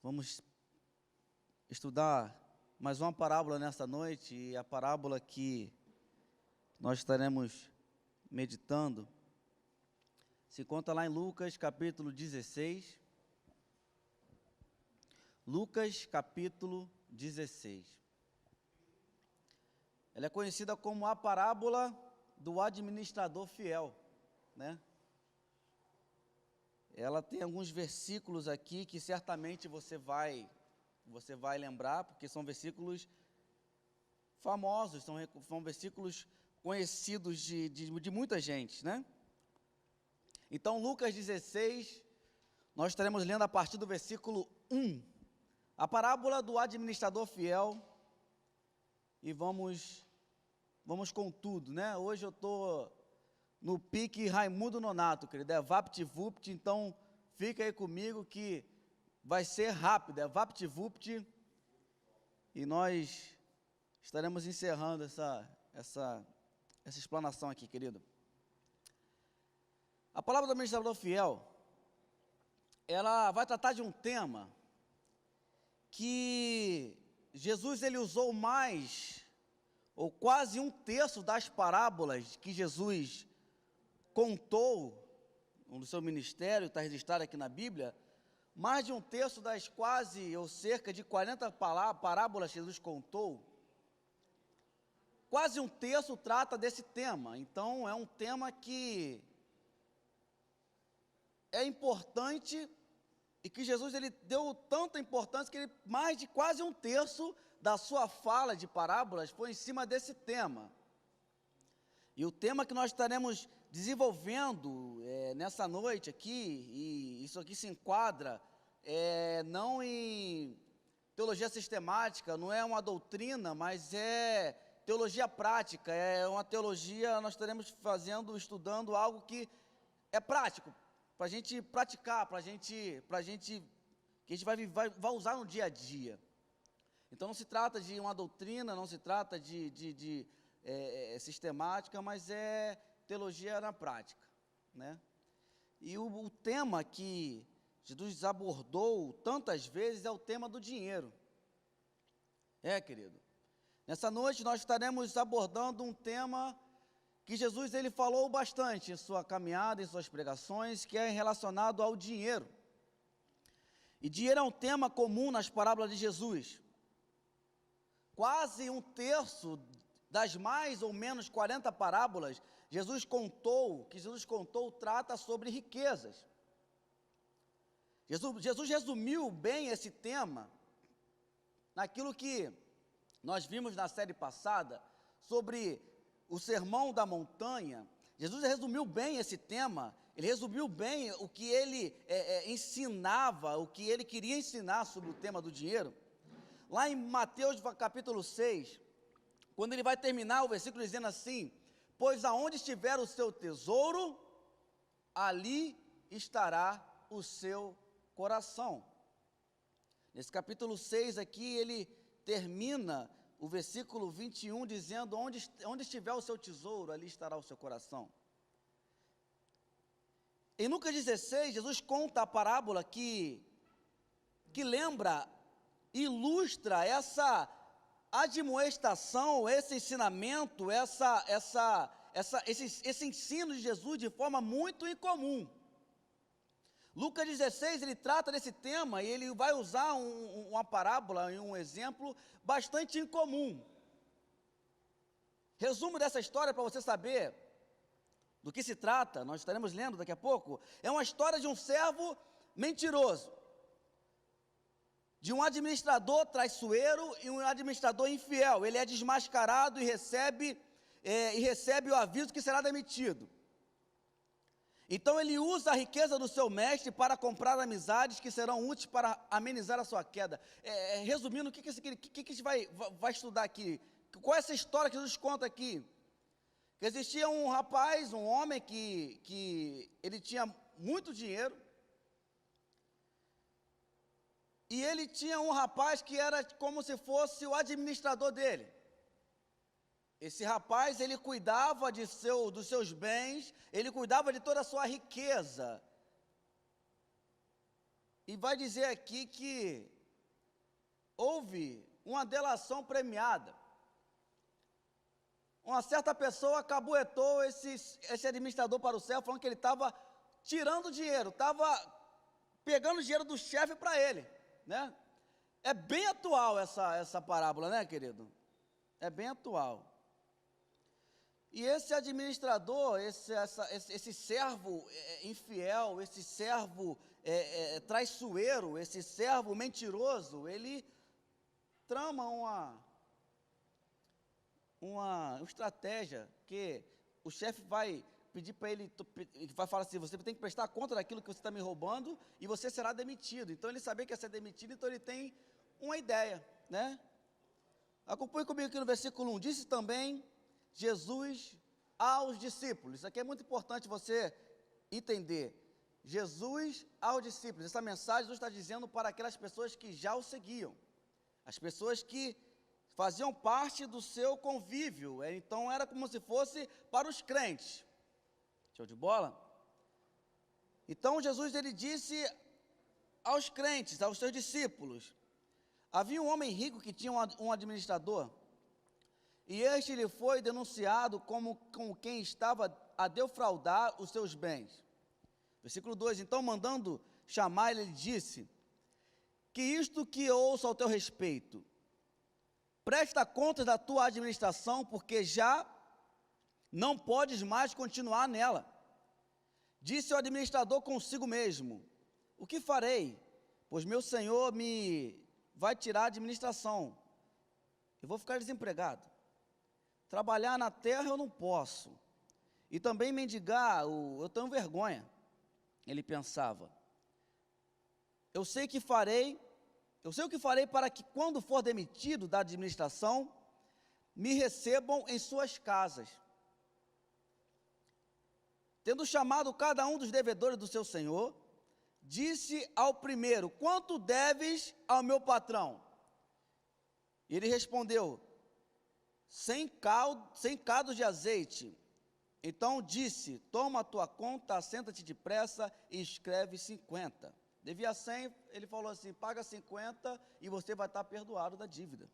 Vamos estudar mais uma parábola nesta noite, e a parábola que nós estaremos meditando se conta lá em Lucas, capítulo 16. Lucas, capítulo 16. Ela é conhecida como a parábola do administrador fiel, né? Ela tem alguns versículos aqui que certamente você vai lembrar, porque são versículos famosos, são versículos conhecidos de muita gente, né? Então, Lucas 16, nós estaremos lendo a partir do versículo 1, a parábola do administrador fiel, e vamos com tudo, né? Hoje eu estou no pique Raimundo Nonato, querido, é vapt-vupt, então fica aí comigo que vai ser rápido, é vapt-vupt, e nós estaremos encerrando essa explanação aqui, querido. A palavra do administrador fiel, ela vai tratar de um tema que Jesus ele usou mais, ou quase um terço das parábolas que Jesus contou no seu ministério, está registrado aqui na Bíblia, mais de um terço das quase, ou cerca de 40 parábolas que Jesus contou, quase um terço trata desse tema. Então, é um tema que é importante e que Jesus ele deu tanta importância que mais de quase um terço da sua fala de parábolas foi em cima desse tema. E o tema que nós estaremos desenvolvendo nessa noite aqui, e isso aqui se enquadra não em teologia sistemática, não é uma doutrina, mas é teologia prática, é uma teologia, nós estaremos estudando algo que é prático, para a gente praticar, que a gente vai usar no dia a dia. Então não se trata de uma doutrina, não se trata de sistemática, mas é teologia na prática, né? E o tema que Jesus abordou tantas vezes é o tema do dinheiro. Querido. Nessa noite nós estaremos abordando um tema que Jesus ele falou bastante em sua caminhada, em suas pregações, que é relacionado ao dinheiro. E dinheiro é um tema comum nas parábolas de Jesus. Quase um terço das mais ou menos 40 parábolas que Jesus contou, trata sobre riquezas. Jesus resumiu bem esse tema naquilo que nós vimos na série passada, sobre o Sermão da Montanha. Jesus resumiu bem esse tema, ele resumiu bem o que ele ensinava, o que ele queria ensinar sobre o tema do dinheiro. Lá em Mateus capítulo 6, quando ele vai terminar o versículo dizendo assim: pois aonde estiver o seu tesouro, ali estará o seu coração. Nesse capítulo 6 aqui, ele termina o versículo 21 dizendo: onde estiver o seu tesouro, ali estará o seu coração. Em Lucas 16, Jesus conta a parábola que lembra, ilustra essa admoestação, esse ensinamento, esse ensino de Jesus de forma muito incomum. Lucas 16, ele trata desse tema e ele vai usar uma parábola e um exemplo bastante incomum. Resumo dessa história para você saber do que se trata, nós estaremos lendo daqui a pouco, é uma história de um servo mentiroso, de um administrador traiçoeiro e um administrador infiel. Ele é desmascarado e recebe o aviso que será demitido. Então ele usa a riqueza do seu mestre para comprar amizades que serão úteis para amenizar a sua queda. Resumindo, o que a gente vai estudar aqui? Qual é essa história que Jesus conta aqui? Que existia um rapaz, um homem que ele tinha muito dinheiro, e ele tinha um rapaz que era como se fosse o administrador dele. Esse rapaz, ele cuidava dos seus bens, ele cuidava de toda a sua riqueza. E vai dizer aqui que houve uma delação premiada. Uma certa pessoa cabuetou esse administrador para o céu, falando que ele estava tirando dinheiro, estava pegando dinheiro do chefe para ele, né? É bem atual essa parábola, né, querido? É bem atual. E esse administrador, esse servo infiel, esse servo traiçoeiro, esse servo mentiroso, ele trama uma estratégia que o chefe vai pedir para ele, vai falar assim, você tem que prestar conta daquilo que você está me roubando e você será demitido. Então ele sabia que ia ser demitido, então ele tem uma ideia, né? Acompanhe comigo aqui no versículo 1, disse também Jesus aos discípulos. Isso aqui é muito importante você entender. Jesus aos discípulos. Essa mensagem Jesus está dizendo para aquelas pessoas que já o seguiam. As pessoas que faziam parte do seu convívio. Então era como se fosse para os crentes. Show de bola? Então Jesus ele disse aos crentes, aos seus discípulos. Havia um homem rico que tinha um administrador. E este lhe foi denunciado como quem estava a defraudar os seus bens. Versículo 2, então mandando chamar, ele disse, que isto que ouço ao teu respeito, presta conta da tua administração, porque já não podes mais continuar nela. Disse o administrador consigo mesmo, o que farei? Pois meu senhor me vai tirar a administração, eu vou ficar desempregado. Trabalhar na terra eu não posso. E também mendigar, eu tenho vergonha. Ele pensava. Eu sei o que farei para que quando for demitido da administração, me recebam em suas casas. Tendo chamado cada um dos devedores do seu senhor, disse ao primeiro, quanto deves ao meu patrão? E ele respondeu, 100 cados de azeite. Então disse, toma a tua conta, assenta-te depressa e escreve 50. Devia 100, ele falou assim, paga 50 e você vai estar perdoado da dívida.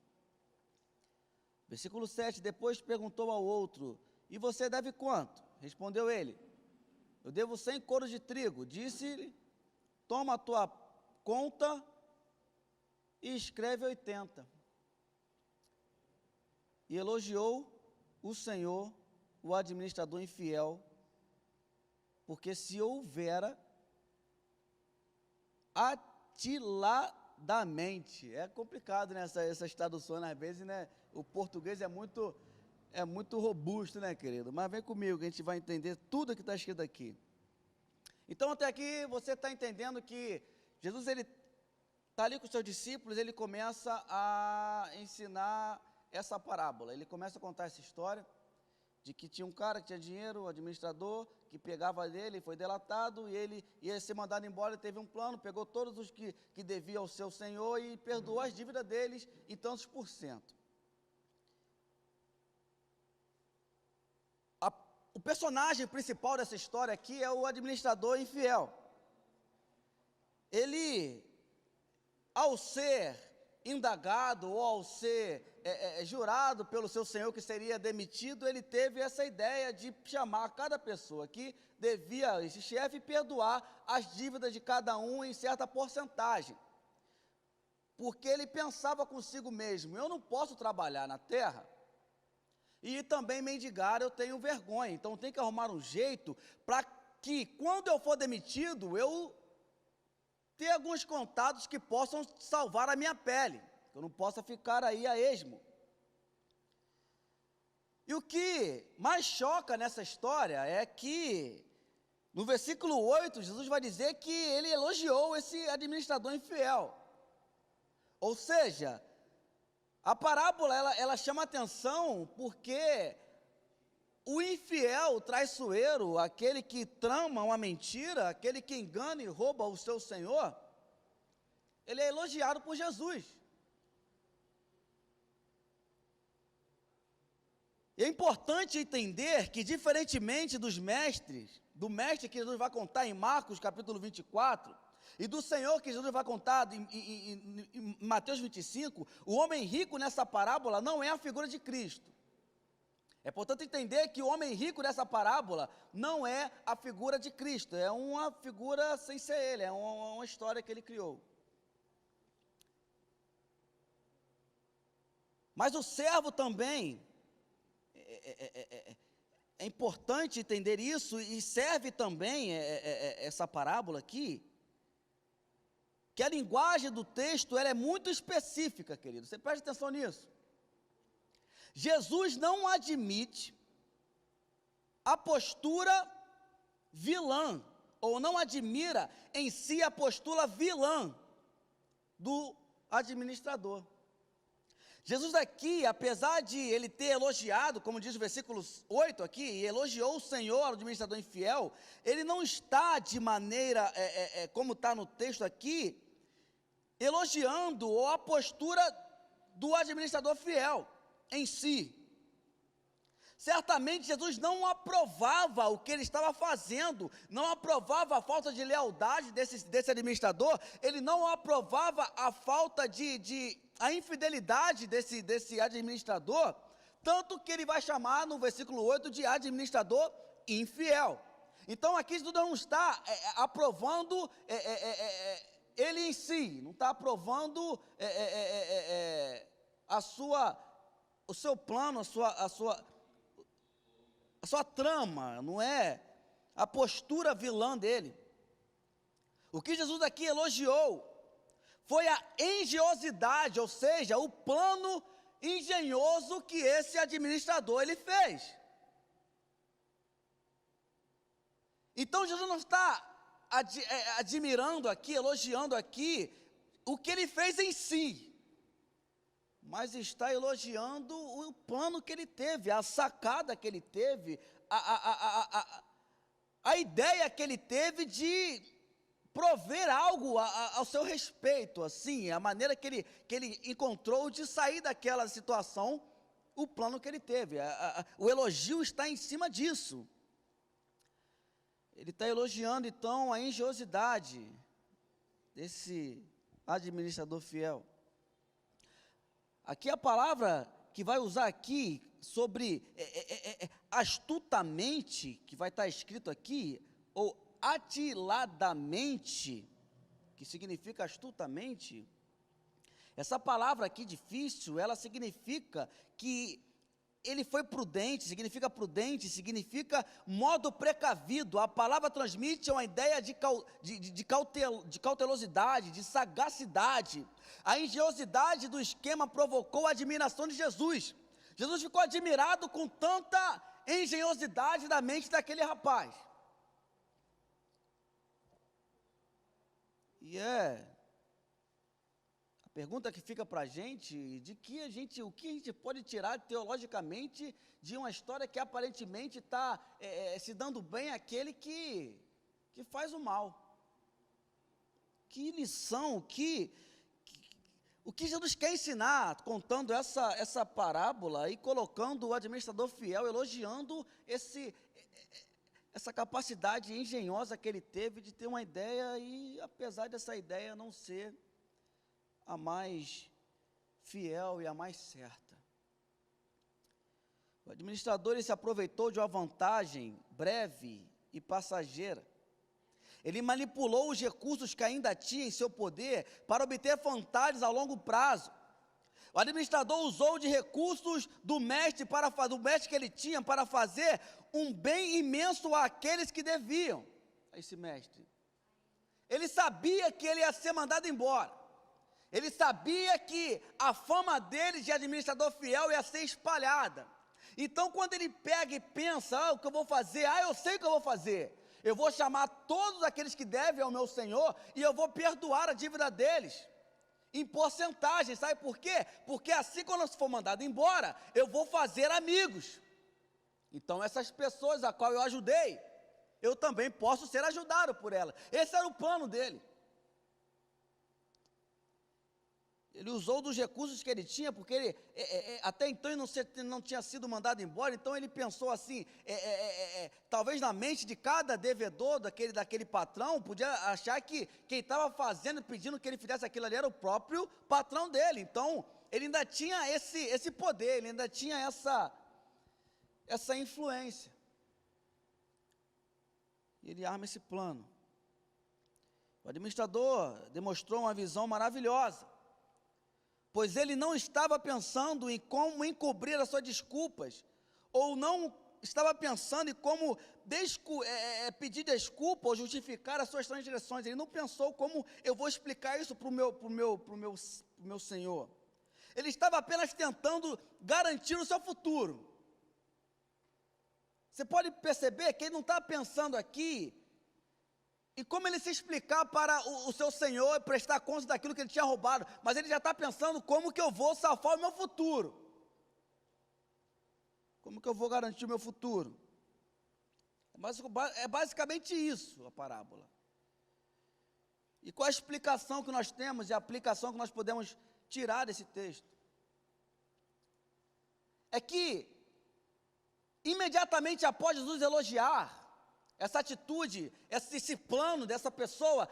Versículo 7, depois perguntou ao outro, e você deve quanto? Respondeu ele, eu devo 100 coros de trigo. Disse-lhe, toma a tua conta e escreve 80. E elogiou o Senhor, o administrador infiel, porque se houvera atiladamente, é complicado, né, essas traduções, às vezes, né, o português é muito robusto, né, querido? Mas vem comigo, que a gente vai entender tudo que está escrito aqui. Então, até aqui, você está entendendo que Jesus, ele está ali com os seus discípulos, ele começa a ensinar essa parábola. Ele começa a contar essa história de que tinha um cara que tinha dinheiro, o administrador, que pegava dele, foi delatado, e ele ia ser mandado embora, ele teve um plano, pegou todos os que devia ao seu senhor e perdoou as dívidas deles em tantos por cento. O personagem principal dessa história aqui é o administrador infiel. Ele, ao ser indagado ou ao ser jurado pelo seu senhor que seria demitido, ele teve essa ideia de chamar cada pessoa que devia a esse chefe e perdoar as dívidas de cada um em certa porcentagem. Porque ele pensava consigo mesmo, eu não posso trabalhar na terra e também mendigar, eu tenho vergonha, então tem que arrumar um jeito para que quando eu for demitido, eu tenha alguns contatos que possam salvar a minha pele, que eu não possa ficar aí a esmo. E o que mais choca nessa história é que, no versículo 8, Jesus vai dizer que ele elogiou esse administrador infiel. Ou seja, a parábola ela chama atenção porque o infiel, o traiçoeiro, aquele que trama uma mentira, aquele que engana e rouba o seu senhor, ele é elogiado por Jesus. E é importante entender que, diferentemente dos mestres, do mestre que Jesus vai contar em Marcos capítulo 24, e do Senhor que Jesus vai contar em Mateus 25, o homem rico nessa parábola não é a figura de Cristo. É, portanto, entender que o homem rico dessa parábola não é a figura de Cristo, é uma figura sem ser ele, é uma história que ele criou. Mas o servo também, é importante entender isso, e serve também essa parábola aqui, que a linguagem do texto ela é muito específica, querido, você preste atenção nisso. Jesus não admite a postura vilã, ou não admira em si a postura vilã do administrador. Jesus aqui, apesar de ele ter elogiado, como diz o versículo 8 aqui, e elogiou o Senhor, o administrador infiel, ele não está de maneira, como está no texto aqui, elogiando a postura do administrador fiel em si. Certamente Jesus não aprovava o que ele estava fazendo, não aprovava a falta de lealdade desse administrador, ele não aprovava a falta a infidelidade desse administrador, tanto que ele vai chamar no versículo 8 de administrador infiel. Então aqui Jesus não está aprovando ele em si, não está aprovando o seu plano, a sua trama, não é a postura vilã dele. O que Jesus aqui elogiou foi a engenhosidade, ou seja, o plano engenhoso que esse administrador ele fez. Então Jesus não está admirando aqui, elogiando aqui o que ele fez em si, mas está elogiando o plano que ele teve, a sacada que ele teve, a ideia que ele teve de prover algo ao seu respeito, assim, a maneira que ele encontrou de sair daquela situação, o plano que ele teve, o elogio está em cima disso. Ele está elogiando, então, a engenhosidade desse administrador fiel. Aqui a palavra que vai usar aqui sobre astutamente, que vai estar escrito aqui, ou atiladamente, que significa astutamente, essa palavra aqui difícil, ela significa que ele foi prudente, significa modo precavido. A palavra transmite uma ideia de cautelosidade, de sagacidade. A engenhosidade do esquema provocou a admiração de Jesus. Jesus ficou admirado com tanta engenhosidade da mente daquele rapaz. E a pergunta que fica para a gente, o que a gente pode tirar teologicamente de uma história que aparentemente está se dando bem àquele que faz o mal? Que lição, o que Jesus quer ensinar, contando essa parábola e colocando o administrador fiel, elogiando essa capacidade engenhosa que ele teve de ter uma ideia e, apesar dessa ideia não ser a mais fiel e a mais certa. O administrador ele se aproveitou de uma vantagem breve e passageira. Ele manipulou os recursos que ainda tinha em seu poder para obter vantagens a longo prazo. O administrador usou de recursos do mestre que ele tinha para fazer um bem imenso àqueles que deviam a esse mestre. Ele sabia que ele ia ser mandado embora. Ele sabia que a fama dele de administrador fiel ia ser espalhada. Então, quando ele pega e pensa, o que eu vou fazer? Eu sei o que eu vou fazer. Eu vou chamar todos aqueles que devem ao meu Senhor e eu vou perdoar a dívida deles. Em porcentagem, sabe por quê? Porque assim, quando eu for mandado embora, eu vou fazer amigos. Então, essas pessoas a qual eu ajudei, eu também posso ser ajudado por elas. Esse era o plano dele. Ele usou dos recursos que ele tinha, porque ele, até então ele não tinha sido mandado embora, então ele pensou assim, talvez na mente de cada devedor daquele patrão, podia achar que quem estava fazendo, pedindo que ele fizesse aquilo ali era o próprio patrão dele. Então, ele ainda tinha esse poder, ele ainda tinha essa influência. E ele arma esse plano. O administrador demonstrou uma visão maravilhosa, pois ele não estava pensando em como encobrir as suas desculpas, ou não estava pensando em como pedir desculpa ou justificar as suas transgressões. Ele não pensou como eu vou explicar isso para o meu Senhor. Ele estava apenas tentando garantir o seu futuro. Você pode perceber que ele não está pensando aqui em como ele se explicar para o seu Senhor e prestar conta daquilo que ele tinha roubado, mas ele já está pensando como que eu vou salvar o meu futuro. Como que eu vou garantir o meu futuro? É basicamente isso a parábola. E qual a explicação que nós temos e a aplicação que nós podemos tirar desse texto? É que, imediatamente após Jesus elogiar essa atitude, esse plano dessa pessoa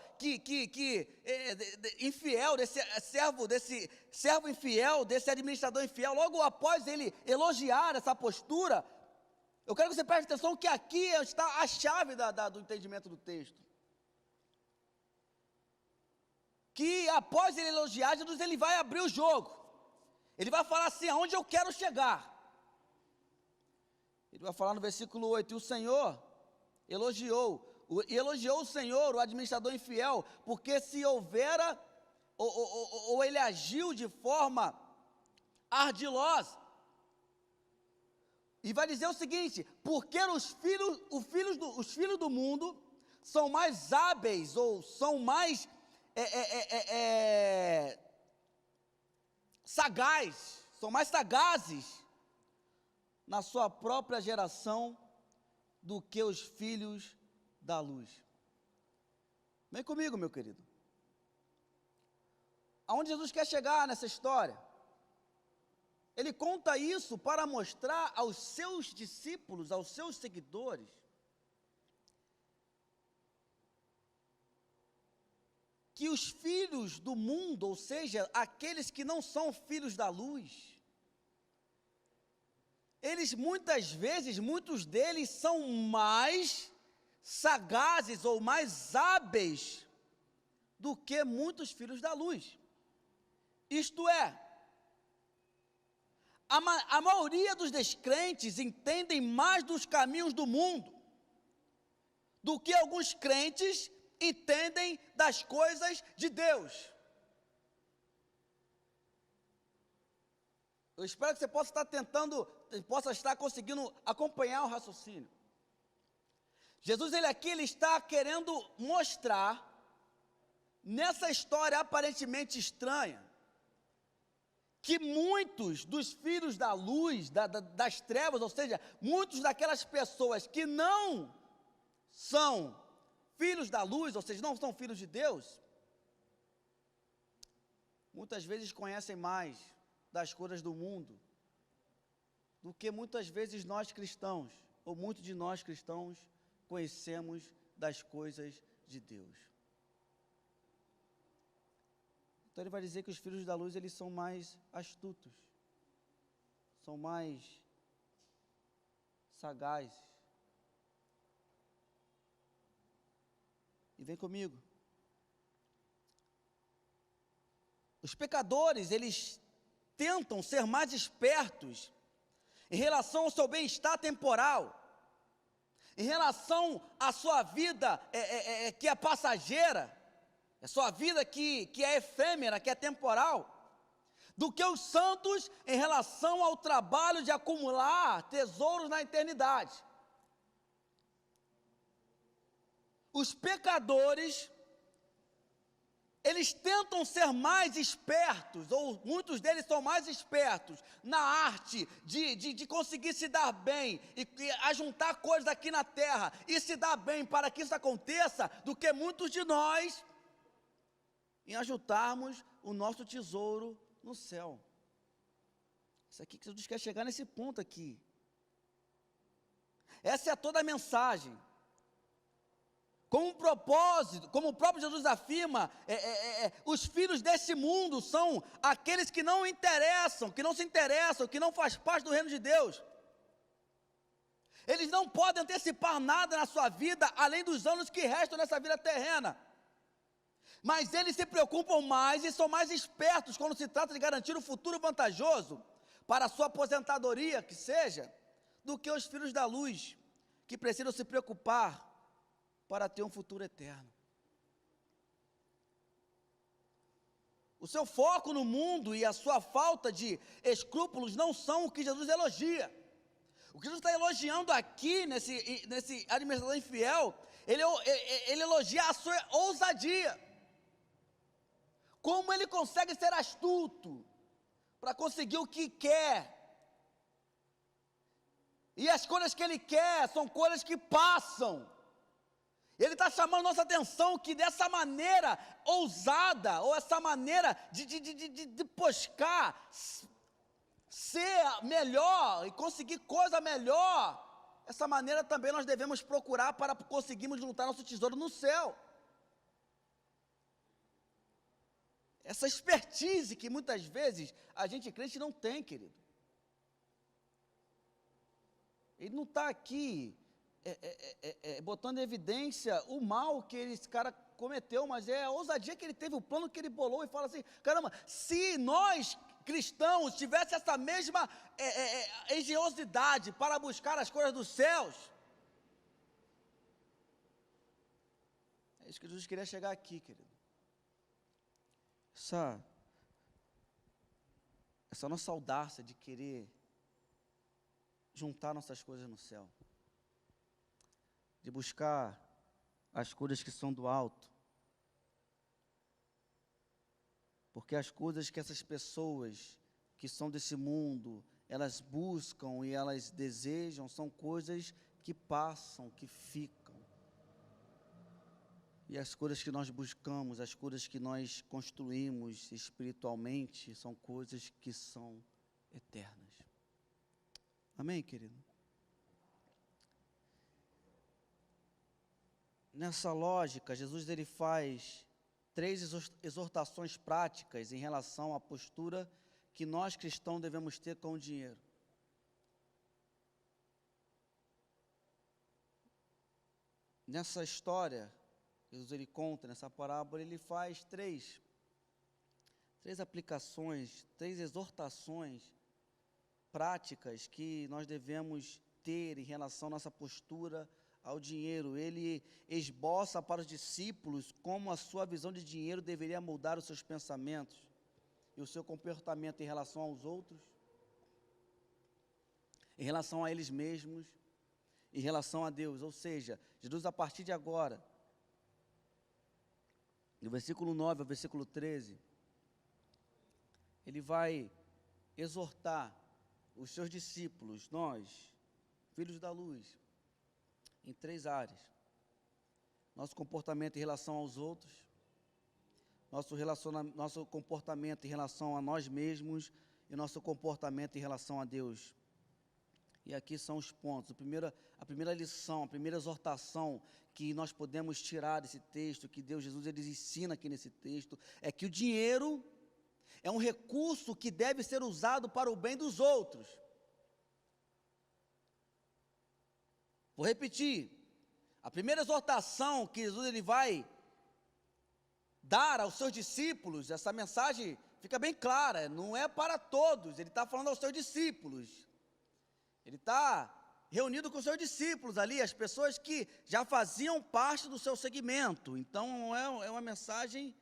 infiel, desse servo infiel, desse administrador infiel, logo após ele elogiar essa postura, eu quero que você preste atenção que aqui está a chave do entendimento do texto. Que após ele elogiar, Jesus ele vai abrir o jogo. Ele vai falar assim, aonde eu quero chegar. Ele vai falar no versículo 8, e o Senhor elogiou o Senhor, o administrador infiel, porque se houvera, ou ele agiu de forma ardilosa. E vai dizer o seguinte, porque os filhos do mundo são mais hábeis, ou são mais sagazes, são mais sagazes na sua própria geração do que os filhos da luz. Vem comigo, meu querido. Aonde Jesus quer chegar nessa história? Ele conta isso para mostrar aos seus discípulos, aos seus seguidores, que os filhos do mundo, ou seja, aqueles que não são filhos da luz, eles muitos deles são mais sagazes ou mais hábeis do que muitos filhos da luz. Isto é, a maioria dos descrentes entendem mais dos caminhos do mundo do que alguns crentes entendem das coisas de Deus. Eu espero que você possa estar conseguindo acompanhar o raciocínio. Jesus, ele está querendo mostrar, nessa história aparentemente estranha, que muitos dos filhos da luz, das trevas, ou seja, muitos daquelas pessoas que não são filhos da luz, ou seja, não são filhos de Deus, muitas vezes conhecem mais das coisas do mundo do que muitas vezes nós cristãos, ou muitos de nós cristãos, conhecemos das coisas de Deus. Então ele vai dizer que os filhos da luz, eles são mais astutos, são mais sagazes. E vem comigo. Os pecadores, eles tentam ser mais espertos em relação ao seu bem-estar temporal, em relação à sua vida que é passageira, a sua vida que é efêmera, que é temporal, do que os santos em relação ao trabalho de acumular tesouros na eternidade. Os pecadores, eles tentam ser mais espertos, ou muitos deles são mais espertos na arte de conseguir se dar bem e ajuntar coisas aqui na terra e se dar bem para que isso aconteça, do que muitos de nós em ajuntarmos o nosso tesouro no céu. Isso aqui que Jesus quer chegar nesse ponto aqui. Essa é toda a mensagem. Com um propósito, como o próprio Jesus afirma, os filhos desse mundo são aqueles que não interessam, que não se interessam, que não fazem parte do reino de Deus. Eles não podem antecipar nada na sua vida, além dos anos que restam nessa vida terrena. Mas eles se preocupam mais e são mais espertos quando se trata de garantir um futuro vantajoso para a sua aposentadoria, que seja, do que os filhos da luz, que precisam se preocupar para ter um futuro eterno. O seu foco no mundo e a sua falta de escrúpulos não são o que Jesus elogia. O que Jesus está elogiando aqui, nesse administrador infiel, ele elogia a sua ousadia. Como ele consegue ser astuto para conseguir o que quer. E as coisas que ele quer são coisas que passam. Ele está chamando nossa atenção que dessa maneira ousada, ou essa maneira de buscar ser melhor e conseguir coisa melhor, essa maneira também nós devemos procurar para conseguirmos juntar nosso tesouro no céu. Essa expertise que muitas vezes a gente crente não tem, querido. Ele não está aqui botando em evidência o mal que esse cara cometeu, mas é a ousadia que ele teve, o plano que ele bolou, e fala assim, caramba, se nós cristãos tivéssemos essa mesma engenhosidade para buscar as coisas dos céus, é isso que Jesus queria chegar aqui, querido. Essa nossa audácia de querer juntar nossas coisas no céu, de buscar as coisas que são do alto, porque as coisas que essas pessoas que são desse mundo, elas buscam e elas desejam, são coisas que passam, que ficam. E as coisas que nós buscamos, as coisas que nós construímos espiritualmente, são coisas que são eternas. Amém, querido? Nessa lógica, Jesus ele faz 3 exortações práticas em relação à postura que nós cristãos devemos ter com o dinheiro. Nessa história, Jesus ele conta, nessa parábola, ele faz três aplicações, 3 exortações práticas que nós devemos ter em relação à nossa postura ao dinheiro. Ele esboça para os discípulos como a sua visão de dinheiro deveria moldar os seus pensamentos e o seu comportamento em relação aos outros, em relação a eles mesmos, em relação a Deus. Ou seja, Jesus, a partir de agora, do versículo 9 ao versículo 13, ele vai exortar os seus discípulos, nós, filhos da luz, em 3 áreas: nosso comportamento em relação aos outros, nosso comportamento em relação a nós mesmos e nosso comportamento em relação a Deus. E aqui são os pontos. A primeira lição, a primeira exortação que nós podemos tirar desse texto, que Jesus ele ensina aqui nesse texto, é que o dinheiro é um recurso que deve ser usado para o bem dos outros. Vou repetir. A primeira exortação que Jesus ele vai dar aos seus discípulos, essa mensagem fica bem clara, não é para todos, ele está falando aos seus discípulos. Ele está reunido com os seus discípulos ali, as pessoas que já faziam parte do seu segmento. Então, é uma mensagem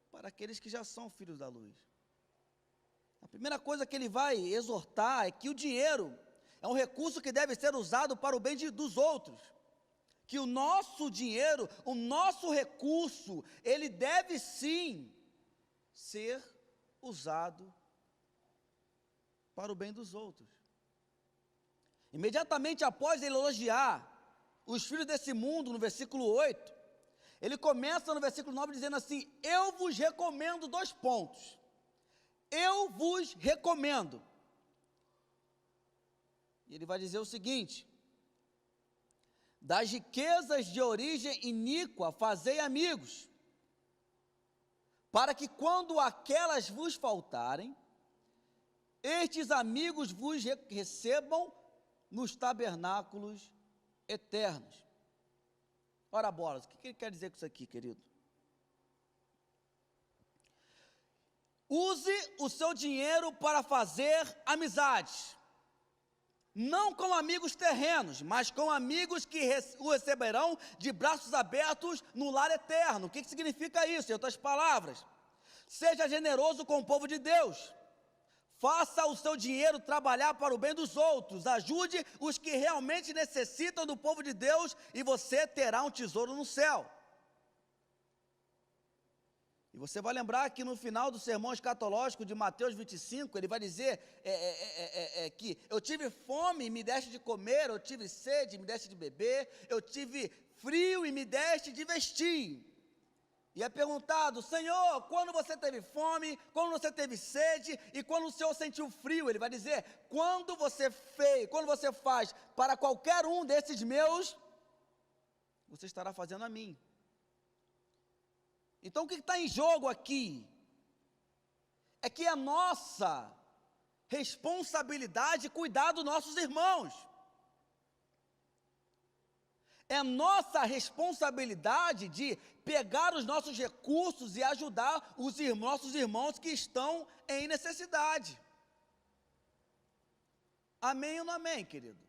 para aqueles que já são filhos da luz. A primeira coisa que ele vai exortar é que o dinheiro é um recurso que deve ser usado para o bem dos outros. Que o nosso dinheiro, o nosso recurso, ele deve sim ser usado para o bem dos outros. Imediatamente após ele elogiar os filhos desse mundo, no versículo 8, ele começa no versículo 9 dizendo assim: eu vos recomendo 2 pontos. Eu vos recomendo. E ele vai dizer o seguinte: das riquezas de origem iníqua fazei amigos, para que quando aquelas vos faltarem, estes amigos vos recebam nos tabernáculos eternos. Ora, bolas, o que ele quer dizer com isso aqui, querido? Use o seu dinheiro para fazer amizades, não com amigos terrenos, mas com amigos que o receberão de braços abertos no lar eterno. O que significa isso? Em outras palavras, seja generoso com o povo de Deus, faça o seu dinheiro trabalhar para o bem dos outros, ajude os que realmente necessitam do povo de Deus e você terá um tesouro no céu. E você vai lembrar que no final do sermão escatológico de Mateus 25, ele vai dizer que eu tive fome e me deste de comer, eu tive sede e me deste de beber, eu tive frio e me deste de vestir. E é perguntado, Senhor, quando você teve fome, quando você teve sede e quando o Senhor sentiu frio? Ele vai dizer, quando você faz para qualquer um desses meus, você estará fazendo a mim. Então o que está em jogo aqui? É que é nossa responsabilidade cuidar dos nossos irmãos. É nossa responsabilidade de pegar os nossos recursos e ajudar os nossos irmãos que estão em necessidade. Amém ou não amém, querido?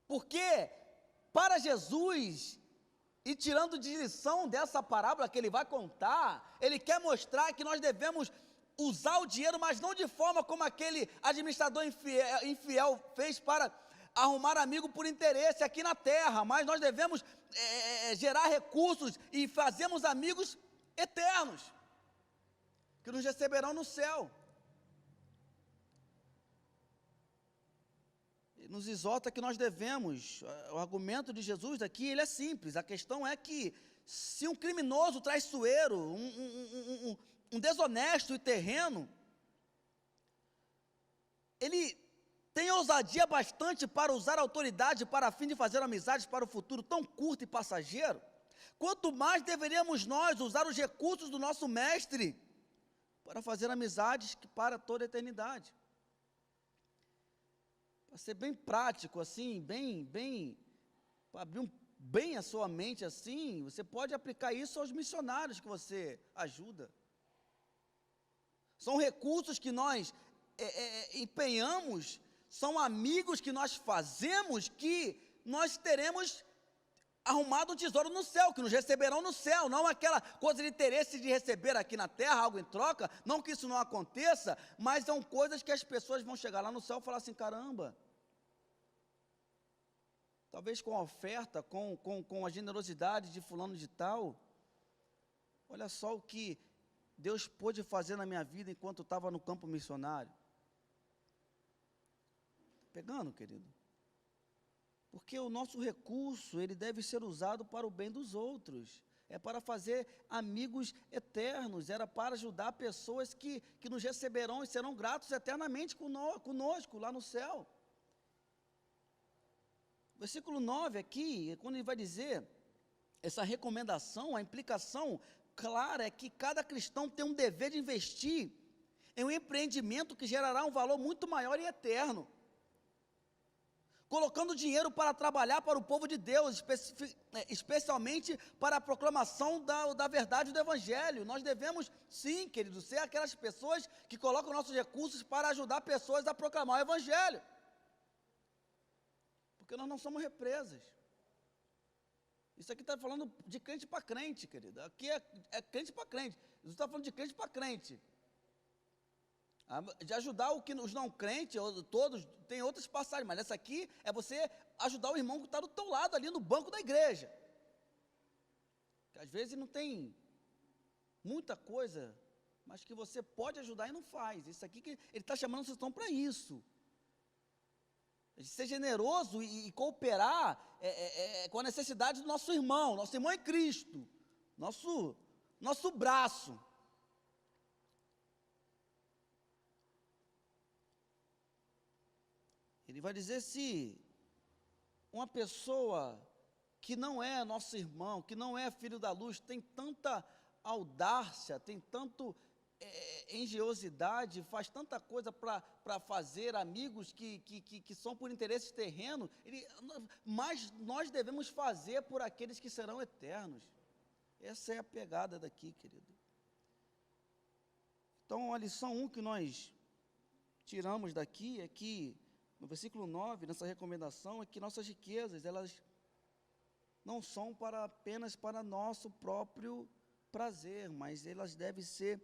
Porque para Jesus, e tirando de lição dessa parábola que ele vai contar, ele quer mostrar que nós devemos usar o dinheiro, mas não de forma como aquele administrador infiel fez para arrumar amigo por interesse aqui na terra, mas nós devemos gerar recursos e fazermos amigos eternos, que nos receberão no céu. Nos exorta que nós devemos, o argumento de Jesus aqui, ele é simples, a questão é que se um criminoso traiçoeiro, um desonesto e terreno, ele tem ousadia bastante para usar a autoridade para a fim de fazer amizades para o futuro tão curto e passageiro, quanto mais deveríamos nós usar os recursos do nosso mestre para fazer amizades para toda a eternidade. Para ser bem prático, assim, para abrir bem a sua mente assim, você pode aplicar isso aos missionários que você ajuda. São recursos que nós empenhamos, são amigos que nós fazemos, que nós teremos arrumado um tesouro no céu, que nos receberão no céu, não aquela coisa de interesse de receber aqui na terra algo em troca, não que isso não aconteça, mas são coisas que as pessoas vão chegar lá no céu e falar assim, caramba, talvez com a oferta, com a generosidade de fulano de tal, olha só o que Deus pôde fazer na minha vida enquanto estava no campo missionário. Pegando, querido? Porque o nosso recurso, ele deve ser usado para o bem dos outros. É para fazer amigos eternos, era para ajudar pessoas que nos receberão e serão gratos eternamente conosco lá no céu. Versículo 9 aqui, quando ele vai dizer essa recomendação, a implicação clara é que cada cristão tem um dever de investir em um empreendimento que gerará um valor muito maior e eterno, colocando dinheiro para trabalhar para o povo de Deus, especialmente para a proclamação da verdade do Evangelho. Nós devemos, sim, queridos, ser aquelas pessoas que colocam nossos recursos para ajudar pessoas a proclamar o Evangelho. Porque nós não somos represas. Isso aqui está falando de crente para crente, querido. Aqui é crente para crente. Jesus está falando de crente para crente. De ajudar os não crentes, todos, tem outras passagens, mas essa aqui é você ajudar o irmão que está do teu lado ali no banco da igreja. Que às vezes não tem muita coisa, mas que você pode ajudar e não faz. Isso aqui que ele está chamando vocês estão para isso. Ser generoso e cooperar com a necessidade do nosso irmão em Cristo, nosso braço. Ele vai dizer se uma pessoa que não é nosso irmão, que não é filho da luz, tem tanta audácia, tem tanto engenhosidade, faz tanta coisa para fazer amigos que são por interesses terrenos, mas nós devemos fazer por aqueles que serão eternos. Essa é a pegada daqui, querido. Então, a lição 1 que nós tiramos daqui é que, no versículo 9, nessa recomendação, é que nossas riquezas, elas não são apenas para nosso próprio prazer, mas elas devem ser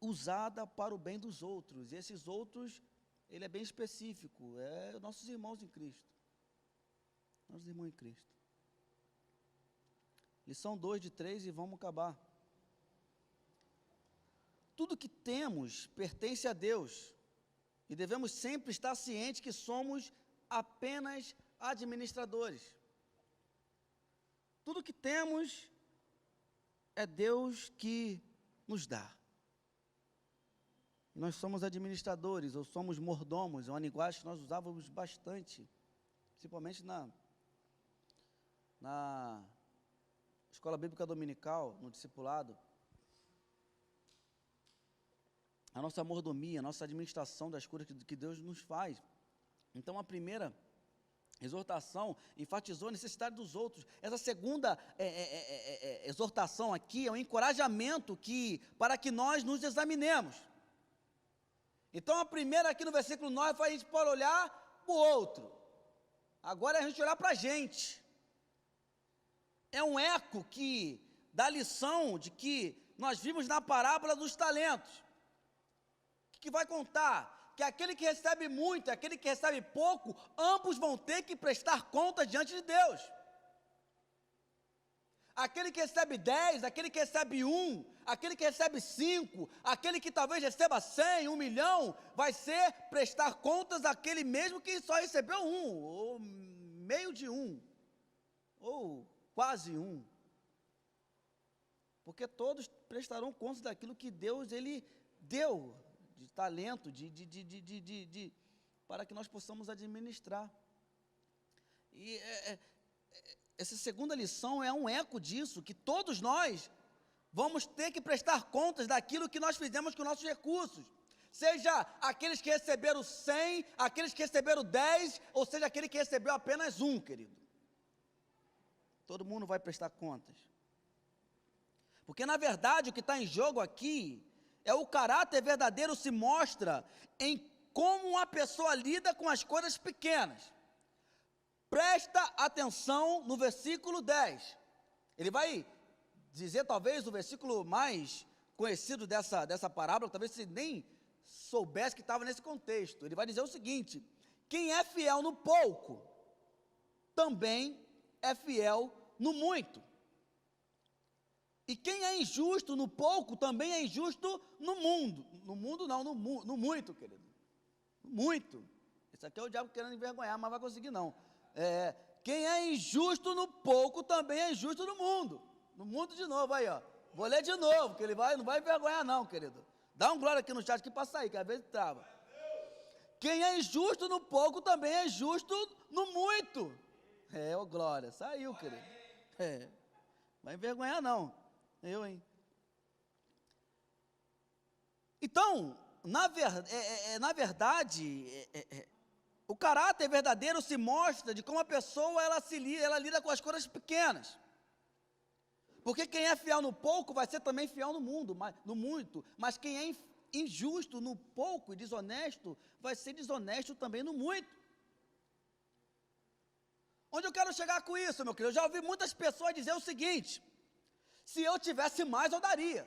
usadas para o bem dos outros. E esses outros, ele é bem específico, é nossos irmãos em Cristo. Nossos irmãos em Cristo. Lição 2 de 3 e vamos acabar. Tudo que temos pertence a Deus e devemos sempre estar cientes que somos apenas administradores. Tudo que temos é Deus que nos dá. Nós somos administradores ou somos mordomos, é uma linguagem que nós usávamos bastante, principalmente na escola bíblica dominical, no discipulado. A nossa mordomia, a nossa administração das coisas que Deus nos faz. Então, a primeira exortação enfatizou a necessidade dos outros. Essa segunda exortação aqui é um encorajamento para que nós nos examinemos. Então, a primeira aqui no versículo 9 foi a gente pode olhar para o outro. Agora é a gente olhar para a gente. É um eco da lição de que nós vimos na parábola dos talentos. Que vai contar que aquele que recebe muito e aquele que recebe pouco, ambos vão ter que prestar conta diante de Deus. Aquele que recebe 10, aquele que recebe 1, aquele que recebe 5, aquele que talvez receba 100, 1 milhão, vai ser prestar contas àquele mesmo que só recebeu 1, ou meio de 1, ou quase 1. Porque todos prestarão contas daquilo que Deus ele deu de talento, para que nós possamos administrar. E essa segunda lição é um eco disso, que todos nós vamos ter que prestar contas daquilo que nós fizemos com nossos recursos. Seja aqueles que receberam 100, aqueles que receberam 10, ou seja, aquele que recebeu apenas 1, querido. Todo mundo vai prestar contas. Porque, na verdade, o que está em jogo aqui é o caráter verdadeiro se mostra em como uma pessoa lida com as coisas pequenas. Presta atenção no versículo 10. Ele vai dizer, talvez, o versículo mais conhecido dessa parábola, talvez você nem soubesse que estava nesse contexto. Ele vai dizer o seguinte: quem é fiel no pouco, também é fiel no muito. E quem é injusto no pouco, também é injusto no mundo. No mundo não, no muito, querido. Muito. Isso aqui é o diabo querendo envergonhar, mas não vai conseguir não. Quem é injusto no pouco, também é injusto no mundo. No mundo de novo, aí ó. Vou ler de novo, que ele não vai envergonhar não, querido. Dá um glória aqui no chat que passa aí, que às vezes trava. Quem é injusto no pouco, também é justo no muito. Ô glória, saiu, querido. Vai envergonhar não. Eu, hein? Então, na verdade, o caráter verdadeiro se mostra de como a pessoa ela lida com as coisas pequenas. Porque quem é fiel no pouco vai ser também fiel no muito. Mas quem é injusto no pouco e desonesto vai ser desonesto também no muito. Onde eu quero chegar com isso, meu querido? Eu já ouvi muitas pessoas dizer o seguinte: se eu tivesse mais, eu daria.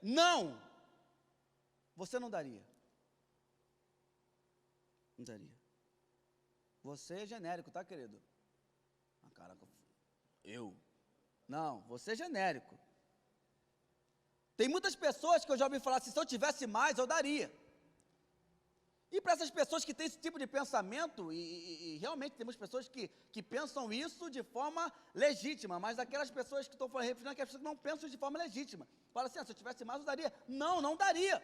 Não. Você não daria. Não daria. Você é genérico, tá, querido? Caraca, eu. Não, você é genérico. Tem muitas pessoas que eu já ouvi falar assim: se eu tivesse mais, eu daria. E para essas pessoas que têm esse tipo de pensamento, e realmente temos pessoas que pensam isso de forma legítima, mas aquelas pessoas que estão referindo aquelas pessoas que não pensam de forma legítima. Fala assim: se eu tivesse mais, eu daria. Não, não daria.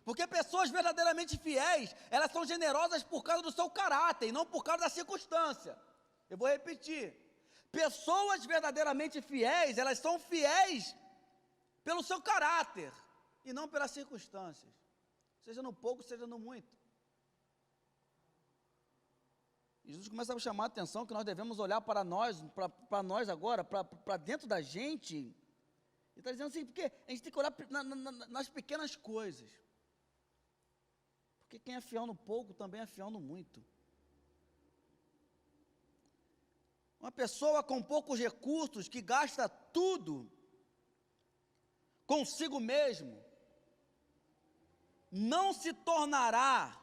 Porque pessoas verdadeiramente fiéis, elas são generosas por causa do seu caráter e não por causa da circunstância. Eu vou repetir. Pessoas verdadeiramente fiéis, elas são fiéis pelo seu caráter e não pelas circunstâncias. Seja no pouco, seja no muito. E Jesus começa a chamar a atenção que nós devemos olhar para nós agora, para dentro da gente. Ele está dizendo assim, porque a gente tem que olhar nas pequenas coisas. Porque quem é fiel no pouco também é fiel no muito. Uma pessoa com poucos recursos, que gasta tudo consigo mesmo, não se tornará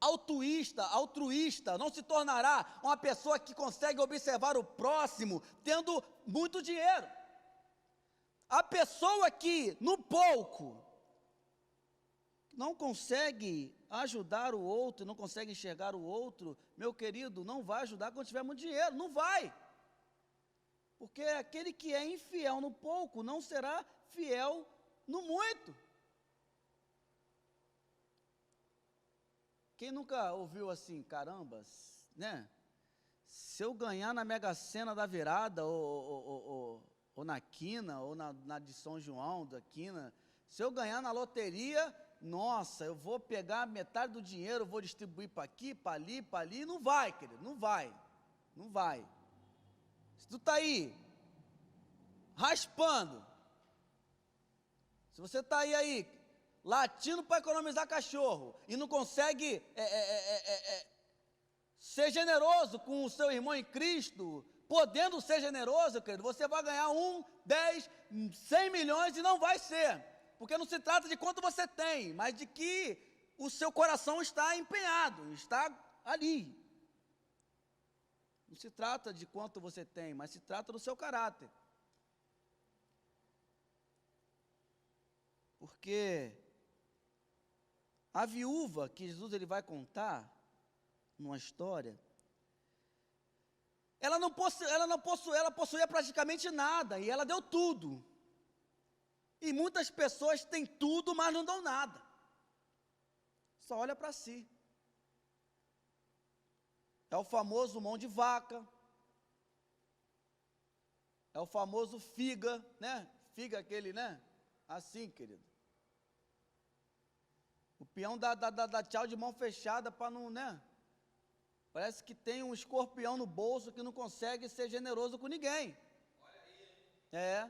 altruísta, não se tornará uma pessoa que consegue observar o próximo tendo muito dinheiro. A pessoa que, no pouco, não consegue ajudar o outro, não consegue enxergar o outro, meu querido, não vai ajudar quando tiver muito dinheiro, não vai. Porque aquele que é infiel no pouco não será fiel no muito. Quem nunca ouviu assim, carambas, né? Se eu ganhar na Mega Sena da virada, ou na quina, ou na de São João da quina, se eu ganhar na loteria, nossa, eu vou pegar metade do dinheiro, vou distribuir para aqui, para ali, não vai, querido, não vai. Se tu está aí, raspando, se você está aí, latindo para economizar cachorro, e não consegue ser generoso com o seu irmão em Cristo, podendo ser generoso, querido, você vai ganhar 1, 10, 100 milhões e não vai ser, porque não se trata de quanto você tem, mas de que o seu coração está empenhado, está ali. Não se trata de quanto você tem, mas se trata do seu caráter. Porque a viúva que Jesus ele vai contar numa história, ela possuía praticamente nada e ela deu tudo. E muitas pessoas têm tudo, mas não dão nada. Só olha para si. É o famoso mão de vaca. É o famoso figa, né? Figa aquele, né? Assim, querido. O peão dá tchau de mão fechada para não, né? Parece que tem um escorpião no bolso que não consegue ser generoso com ninguém. É.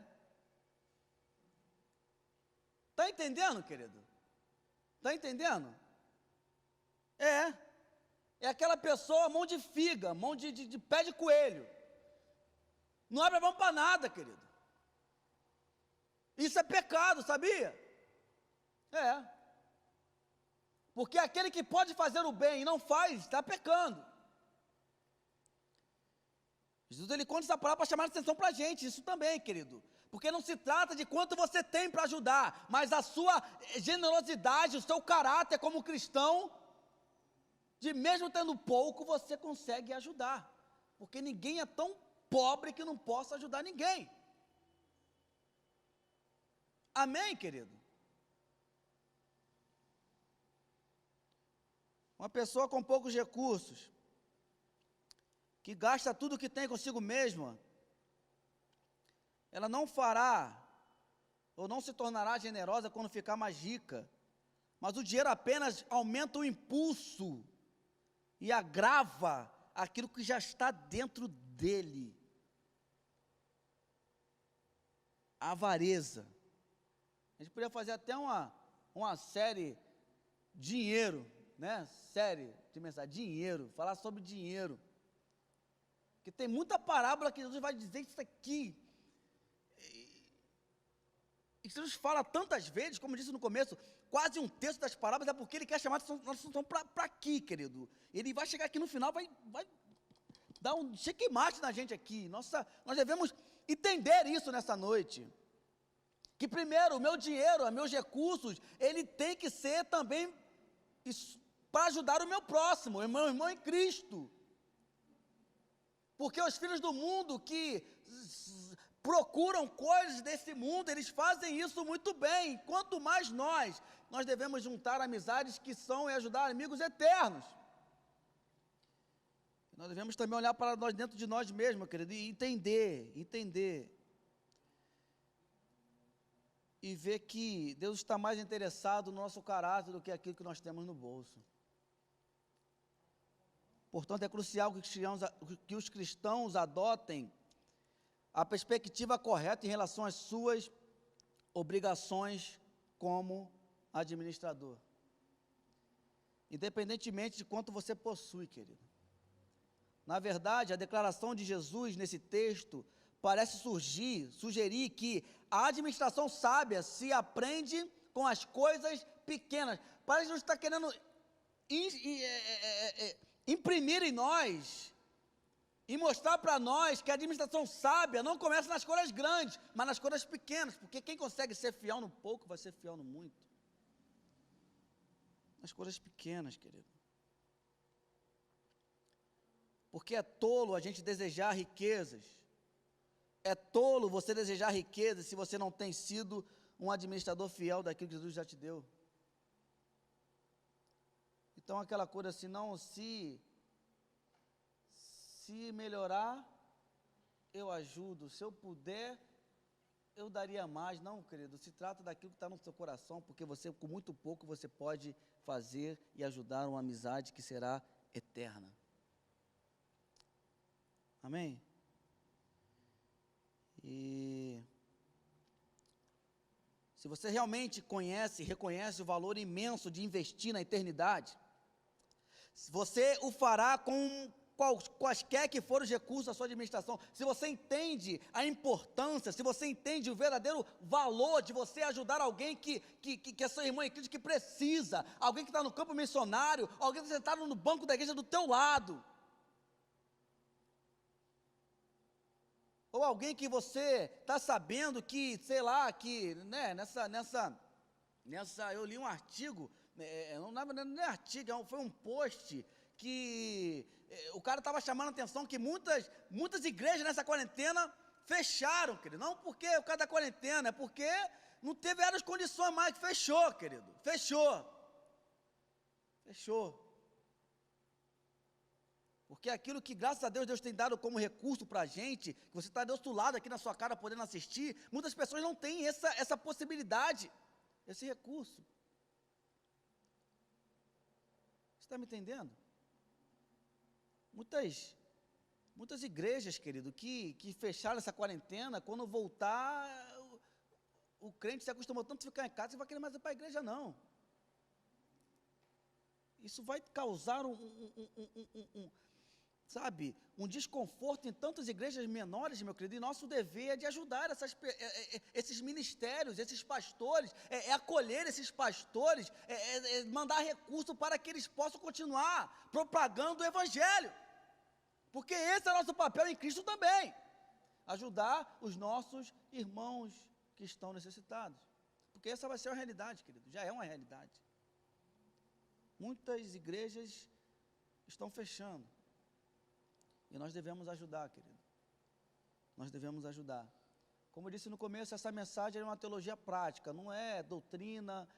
Está entendendo, querido? Está entendendo? É aquela pessoa, mão de figa, mão de pé de coelho. Não abre a mão para nada, querido. Isso é pecado, sabia? Porque aquele que pode fazer o bem e não faz, está pecando. Jesus ele conta essa palavra para chamar a atenção para a gente, isso também, querido. Porque não se trata de quanto você tem para ajudar, mas a sua generosidade, o seu caráter como cristão, de mesmo tendo pouco, você consegue ajudar. Porque ninguém é tão pobre que não possa ajudar ninguém. Amém, querido? Uma pessoa com poucos recursos, que gasta tudo que tem consigo mesma, ela não fará, ou não se tornará generosa quando ficar mais rica, mas o dinheiro apenas aumenta o impulso e agrava aquilo que já está dentro dele. A avareza. A gente podia fazer até uma série dinheiro, né? Série de mensagem, dinheiro, falar sobre dinheiro. Porque tem muita parábola que Jesus vai dizer isso aqui. E Jesus fala tantas vezes, como eu disse no começo, quase um terço das parábolas é porque ele quer chamar a nossa atenção para aqui, querido. Ele vai chegar aqui no final, vai dar um checkmate na gente aqui. Nós devemos entender isso nessa noite. Que primeiro, o meu dinheiro, os meus recursos, ele tem que ser também para ajudar o meu próximo, o meu irmão em Cristo. Porque os filhos do mundo que procuram coisas desse mundo, eles fazem isso muito bem. Quanto mais nós devemos juntar amizades que são e ajudar amigos eternos. Nós devemos também olhar para nós dentro de nós mesmos, meu querido, e entender. E ver que Deus está mais interessado no nosso caráter do que aquilo que nós temos no bolso. Portanto, é crucial que os cristãos adotem a perspectiva correta em relação às suas obrigações como administrador. Independentemente de quanto você possui, querido. Na verdade, a declaração de Jesus nesse texto parece sugerir que a administração sábia se aprende com as coisas pequenas. Parece que Jesus está querendo imprimir em nós e mostrar para nós que a administração sábia não começa nas coisas grandes, mas nas coisas pequenas, porque quem consegue ser fiel no pouco vai ser fiel no muito. Nas coisas pequenas, querido. Porque é tolo a gente desejar riquezas. É tolo você desejar riquezas se você não tem sido um administrador fiel daquilo que Jesus já te deu. Então, aquela coisa assim, não, se melhorar, eu ajudo. Se eu puder, eu daria mais. Não, querido, se trata daquilo que está no seu coração, porque você, com muito pouco, você pode fazer e ajudar uma amizade que será eterna. Amém? E se você realmente reconhece o valor imenso de investir na eternidade, você o fará com quaisquer que forem os recursos da sua administração. Se você entende a importância, se você entende o verdadeiro valor de você ajudar alguém que é seu irmão em Cristo, que precisa, alguém que está no campo missionário, alguém que está sentado no banco da igreja do teu lado, ou alguém que você está sabendo que, sei lá, que, né, eu li um artigo, não é artigo, foi um post, que o cara estava chamando a atenção que muitas igrejas nessa quarentena fecharam, querido, não porque o cara da quarentena, é porque não teve as condições mais, fechou, querido, fechou. Porque aquilo que, graças a Deus, Deus tem dado como recurso para a gente, que você está do outro lado aqui na sua cara podendo assistir, muitas pessoas não têm essa possibilidade, esse recurso. Você está me entendendo? Muitas igrejas, querido, que fecharam essa quarentena, quando voltar, o crente se acostumou tanto a ficar em casa, você vai querer mais ir para a igreja, não. Isso vai causar um desconforto em tantas igrejas menores, meu querido, e nosso dever é de ajudar esses ministérios, esses pastores, acolher esses pastores, mandar recurso para que eles possam continuar propagando o Evangelho, porque esse é o nosso papel em Cristo também, ajudar os nossos irmãos que estão necessitados, porque essa vai ser uma realidade, querido, já é uma realidade. Muitas igrejas estão fechando, e nós devemos ajudar, querido. Nós devemos ajudar. Como eu disse no começo, essa mensagem é uma teologia prática, não é doutrina,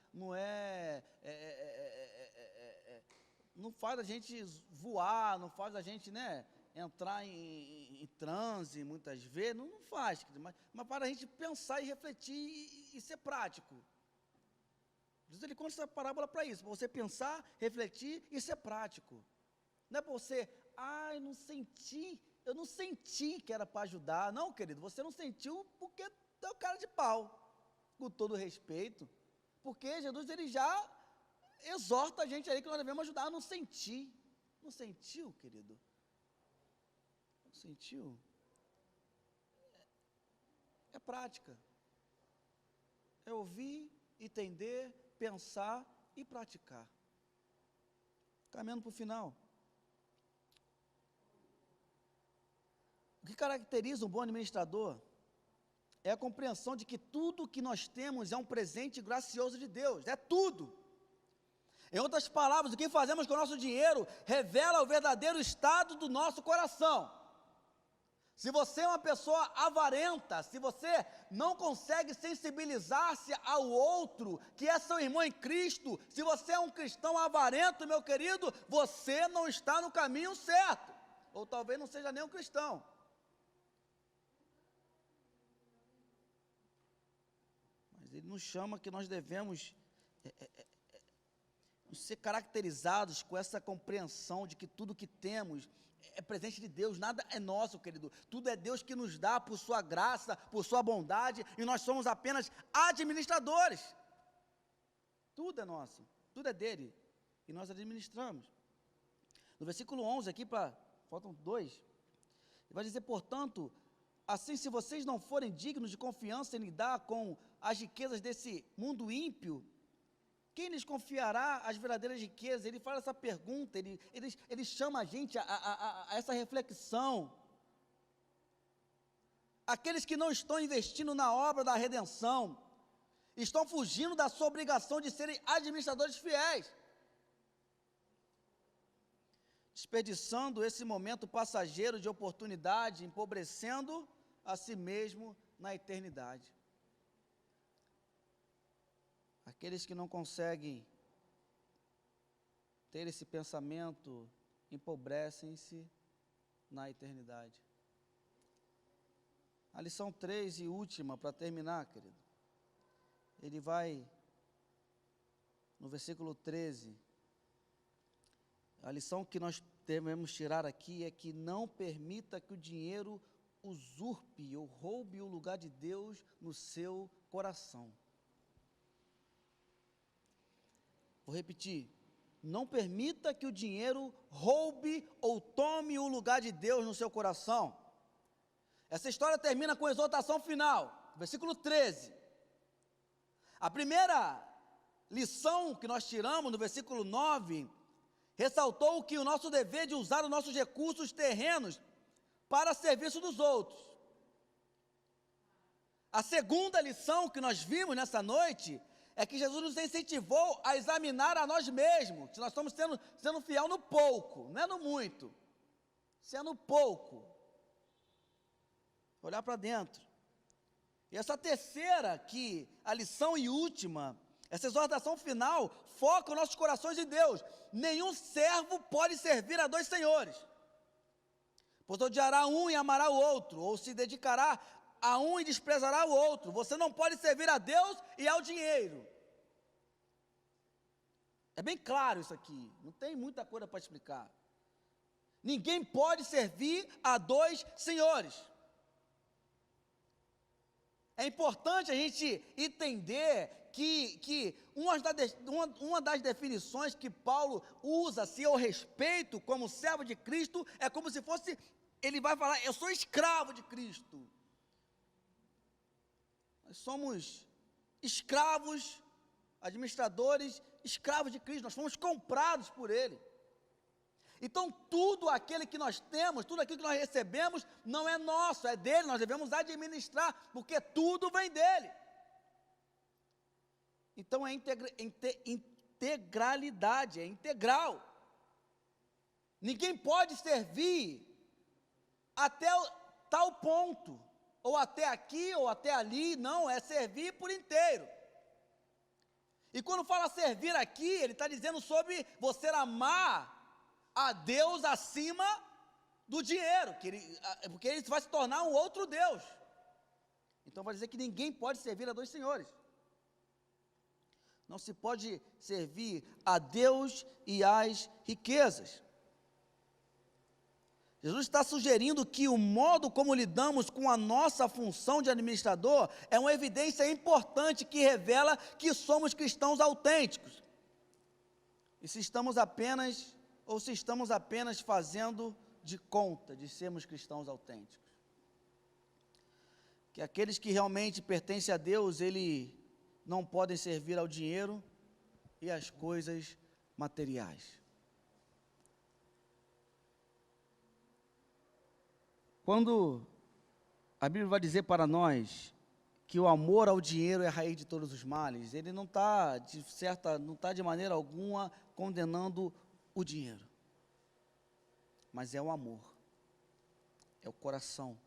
não faz a gente voar, não faz a gente, entrar em transe muitas vezes, não faz, querido, mas para a gente pensar e refletir e ser prático. Jesus, ele conta essa parábola para isso, para você pensar, refletir e ser prático. Não é para você, eu não senti que era para ajudar. Não, querido, você não sentiu porque é o cara de pau, com todo respeito. Porque Jesus, ele já exorta a gente aí que nós devemos ajudar. Eu não senti. Não sentiu, querido? Não sentiu? É prática. É ouvir, entender, pensar e praticar. Caminhando para o final. O que caracteriza um bom administrador é a compreensão de que tudo que nós temos é um presente gracioso de Deus, é tudo. Em outras palavras, o que fazemos com o nosso dinheiro revela o verdadeiro estado do nosso coração. Se você é uma pessoa avarenta, se você não consegue sensibilizar-se ao outro, que é seu irmão em Cristo, se você é um cristão avarento, meu querido, você não está no caminho certo, ou talvez não seja nem um cristão. Mas ele nos chama que nós devemos ser caracterizados com essa compreensão de que tudo que temos é presente de Deus, nada é nosso, querido, tudo é Deus que nos dá por sua graça, por sua bondade, e nós somos apenas administradores. Tudo é nosso, tudo é dele, e nós administramos. No versículo 11 aqui, faltam 2, ele vai dizer, portanto, assim, se vocês não forem dignos de confiança em lidar com as riquezas desse mundo ímpio, quem lhes confiará as verdadeiras riquezas? Ele faz essa pergunta, ele chama a gente a essa reflexão. Aqueles que não estão investindo na obra da redenção, estão fugindo da sua obrigação de serem administradores fiéis, desperdiçando esse momento passageiro de oportunidade, empobrecendo a si mesmo na eternidade. Aqueles que não conseguem ter esse pensamento, empobrecem-se na eternidade. A lição 3 e última, para terminar, querido. Ele vai, no versículo 13, a lição que nós devemos tirar aqui é que não permita que o dinheiro usurpe ou roube o lugar de Deus no seu coração. Vou repetir, não permita que o dinheiro roube ou tome o lugar de Deus no seu coração. Essa história termina com a exortação final, versículo 13. A primeira lição que nós tiramos no versículo 9, ressaltou que o nosso dever de usar os nossos recursos terrenos para serviço dos outros. A segunda lição que nós vimos nessa noite é que Jesus nos incentivou a examinar a nós mesmos, se nós estamos sendo fiel no pouco, não é no muito, se é no pouco, olhar para dentro. E essa terceira, a lição e última, essa exortação final, foca os nossos corações em Deus. Nenhum servo pode servir a dois senhores, pois odiará um e amará o outro, ou se dedicará a um e desprezará o outro. Você não pode servir a Deus e ao dinheiro. É bem claro isso aqui, não tem muita coisa para explicar. Ninguém pode servir a dois senhores. É importante a gente entender que uma das definições que Paulo usa a seu respeito como servo de Cristo é como se fosse, ele vai falar, eu sou escravo de Cristo. Nós somos escravos, administradores, escravos de Cristo, nós fomos comprados por Ele. Então tudo aquele que nós temos, tudo aquilo que nós recebemos, não é nosso, é dele, nós devemos administrar, porque tudo vem dele. Então é integralidade, é integral. Ninguém pode servir até tal ponto, ou até aqui, ou até ali, não, é servir por inteiro. E quando fala servir aqui, ele está dizendo sobre você amar a Deus acima do dinheiro, porque ele vai se tornar um outro Deus. Então vai dizer que ninguém pode servir a dois senhores. Não se pode servir a Deus e às riquezas. Jesus está sugerindo que o modo como lidamos com a nossa função de administrador é uma evidência importante que revela que somos cristãos autênticos. E se estamos apenas fazendo de conta de sermos cristãos autênticos. Que aqueles que realmente pertencem a Deus, eles não podem servir ao dinheiro e às coisas materiais. Quando a Bíblia vai dizer para nós que o amor ao dinheiro é a raiz de todos os males, ele não está de maneira alguma condenando o dinheiro, mas é o amor. é o coração.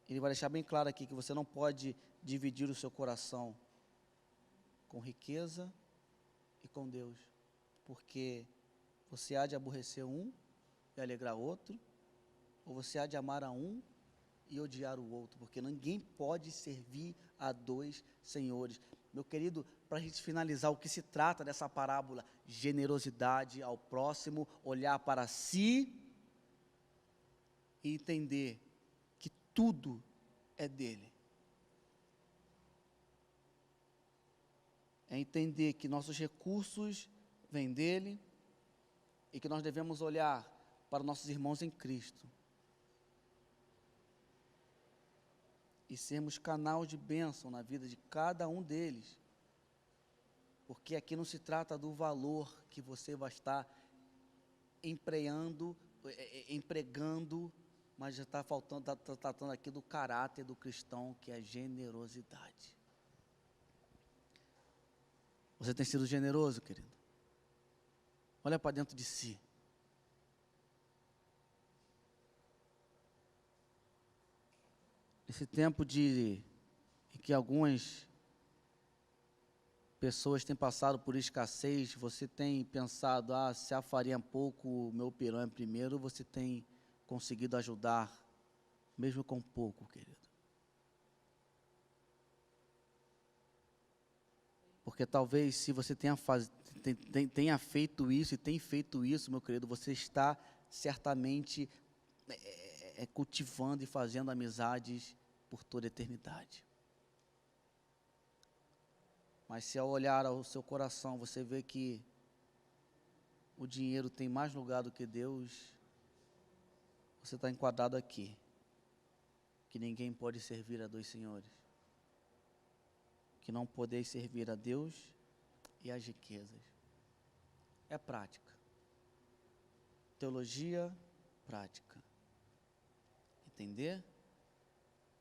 Ele vai deixar bem claro aqui que você não pode dividir o seu coração com riqueza e com Deus, porque você há de aborrecer um e alegrar outro, ou você há de amar a um e odiar o outro, porque ninguém pode servir a dois senhores. Meu querido, para a gente finalizar, o que se trata dessa parábola? Generosidade ao próximo, olhar para si e entender que tudo é dele. É entender que nossos recursos vêm dele e que nós devemos olhar para nossos irmãos em Cristo e sermos canal de bênção na vida de cada um deles, porque aqui não se trata do valor que você vai estar empregando, mas já está tratando aqui do caráter do cristão, que é generosidade. Você tem sido generoso, querido? Olha para dentro de si. Esse tempo em que algumas pessoas têm passado por escassez, você tem pensado, se afaria um pouco o meu pirão primeiro, você tem conseguido ajudar, mesmo com pouco, querido. Porque talvez se você tenha feito isso e tem feito isso, meu querido, você está certamente cultivando e fazendo amizades por toda a eternidade. Mas se ao olhar ao seu coração você vê que o dinheiro tem mais lugar do que Deus, você está enquadrado aqui, que ninguém pode servir a dois senhores, que não podeis servir a Deus e às riquezas. É prática. Teologia prática. Entender,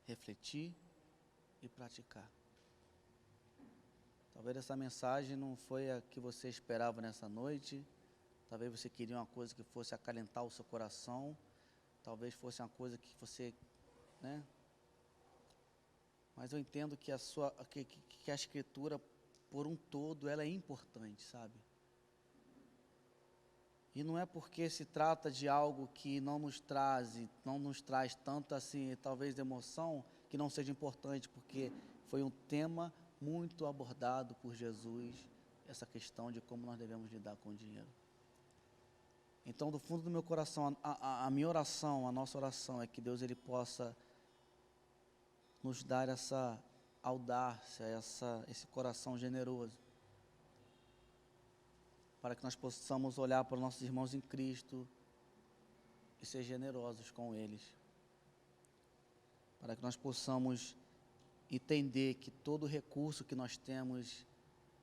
refletir e praticar. Talvez essa mensagem não foi a que você esperava nessa noite. Talvez você queria uma coisa que fosse acalentar o seu coração. Talvez fosse uma coisa que você, Mas eu entendo que que a Escritura, por um todo, ela é importante, sabe? E não é porque se trata de algo que não nos traz tanto assim, talvez emoção, que não seja importante, porque foi um tema muito abordado por Jesus, essa questão de como nós devemos lidar com o dinheiro. Então, do fundo do meu coração, a minha oração, a nossa oração é que Deus ele possa nos dar essa audácia, esse coração generoso, para que nós possamos olhar para os nossos irmãos em Cristo e ser generosos com eles, para que nós possamos entender que todo recurso que nós temos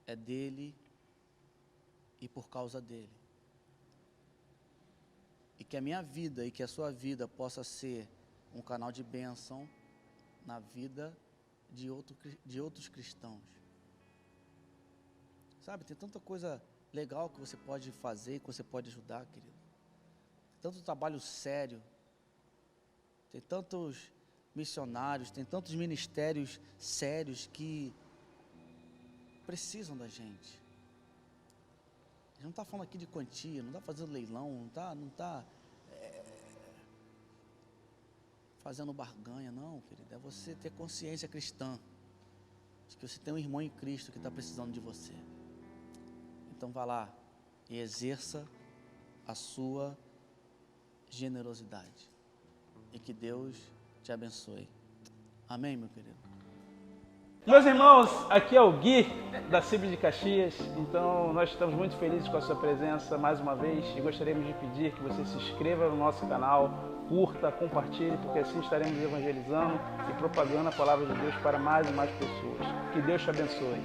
é dele e por causa dele. E que a minha vida e que a sua vida possa ser um canal de bênção na vida de outros cristãos. Sabe, tem tanta coisa legal que você pode fazer, que você pode ajudar, querido. Tem tanto trabalho sério, tem tantos missionários, tem tantos ministérios sérios que precisam da gente. A gente não está falando aqui de quantia, não está fazendo leilão, não está fazendo barganha, não, querido. É você ter consciência cristã de que você tem um irmão em Cristo que está precisando de você. Então vá lá e exerça a sua generosidade. E que Deus te abençoe. Amém, meu querido? Meus irmãos, aqui é o Gui, da CIB de Caxias. Então, nós estamos muito felizes com a sua presença mais uma vez e gostaríamos de pedir que você se inscreva no nosso canal, curta, compartilhe, porque assim estaremos evangelizando e propagando a palavra de Deus para mais e mais pessoas. Que Deus te abençoe.